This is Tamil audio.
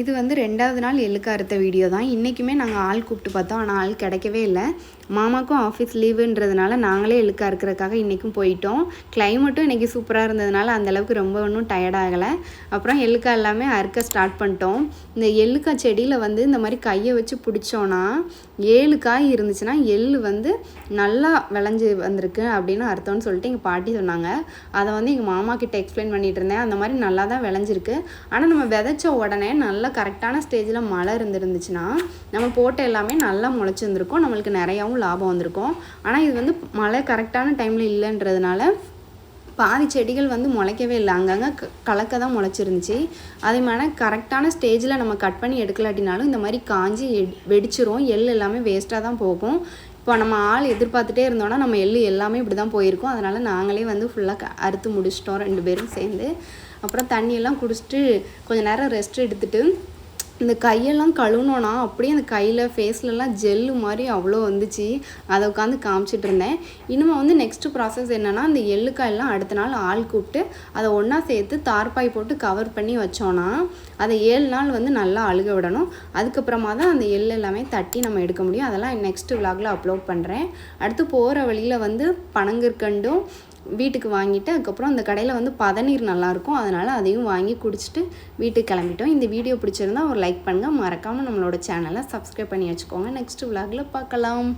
இது வந்து 2வது நாள் எள்ளுக்கு அறுத்த வீடியோ தான். இன்றைக்குமே நாங்கள் ஆள் கூப்பிட்டு பார்த்தோம். ஆனால் ஆள் கிடைக்கவே இல்லை. மாமாக்கும் ஆஃபீஸ் லீவுன்றதுனால நாங்களே எள்ளுக்கு அறுக்கிறதுக்காக இன்றைக்கும் போயிட்டோம். கிளைமேட்டும் இன்றைக்கி சூப்பராக இருந்ததுனால அந்தளவுக்கு ரொம்ப ஒன்றும் டயர்டாகலை. அப்புறம் எள்ளுக்காய் எல்லாமே அறுக்க ஸ்டார்ட் பண்ணிட்டோம். இந்த எள்ளுக்காய் செடியில் வந்து இந்த மாதிரி கையை வச்சு பிடிச்சோன்னா 7 காய் இருந்துச்சுன்னா எள் வந்து நல்லா விளைஞ்சி வந்திருக்கு அப்படின்னு அர்த்தம்னு சொல்லிட்டு எங்கள் பாட்டி சொன்னாங்க. அதை வந்து எங்கள் மாமா கிட்ட எக்ஸ்பிளைன் பண்ணிகிட்டு இருந்தேன். அந்த மாதிரி நல்லா தான் விளைஞ்சிருக்கு. ஆனால் நம்ம விதைச்ச உடனே நல்லா கரெக்டான ஸ்டேஜில் மழை இருந்துச்சுன்னா நம்ம போட்ட எல்லாமே நல்லா முளைச்சிருந்துருக்கும், நம்மளுக்கு நிறையாவும் லாபம் வந்திருக்கும். ஆனால் இது வந்து மழை கரெக்டான டைமில் இல்லைன்றதுனால பாதி செடிகள் வந்து முளைக்கவே இல்லை, அங்கங்கே கலக்க தான் முளைச்சிருந்துச்சி. அதே மாதிரி கரெக்டான ஸ்டேஜில் நம்ம கட் பண்ணி எடுக்கலாட்டினாலும் இந்த மாதிரி காஞ்சி வெடிச்சிரும், எள் எல்லாமே வேஸ்ட்டாக தான் போகும். இப்போ நம்ம ஆள் எதிர்பார்த்துட்டே இருந்தோன்னா நம்ம எள் எல்லாமே இப்படி தான் போயிருக்கோம். அதனால் நாங்களே வந்து ஃபுல்லாக அறுத்து முடிச்சிட்டோம் 2 பேரும் சேர்ந்து. அப்புறம் தண்ணியெல்லாம் குடிச்சிட்டு கொஞ்சம் நேரம் ரெஸ்ட் எடுத்துகிட்டு இந்த கையெல்லாம் கழுவுனோன்னா அப்படியே அந்த கையில் ஃபேஸ்லலாம் ஜெல்லு மாதிரி அவ்வளோ வந்துச்சு. அதை உட்காந்து காமிச்சிட்டு இருந்தேன். இனிமேல் வந்து நெக்ஸ்ட்டு ப்ராசஸ் என்னென்னா அந்த எள்ளுக்காயெல்லாம் அடுத்த நாள் ஆள் கூப்பிட்டு அதை ஒன்றா சேர்த்து தார்பாய் போட்டு கவர் பண்ணி வச்சோன்னா அதை 7 நாள் வந்து நல்லா அழுக விடணும். அதுக்கப்புறமா தான் அந்த எள் எல்லாமே தட்டி நம்ம எடுக்க முடியும். அதெல்லாம் நெக்ஸ்ட்டு விலாகில் அப்லோட் பண்ணுறேன். அடுத்து போகிற வழியில் வந்து பனங்கற்கண்டும் வீட்டுக்கு வாங்கிட்டு அதுக்கப்புறம் அந்த கடையில் வந்து பதநீர் நல்லாயிருக்கும், அதனால் அதையும் வாங்கி குடிச்சிட்டு வீட்டுக்கு கிளம்பிட்டோம். இந்த வீடியோ பிடிச்சிருந்தா ஒரு லைக் பண்ணுங்கள், மறக்காமல் நம்மளோட சேனலை சப்ஸ்கிரைப் பண்ணி வச்சுக்கோங்க. நெக்ஸ்ட் விலாகில் பார்க்கலாம்.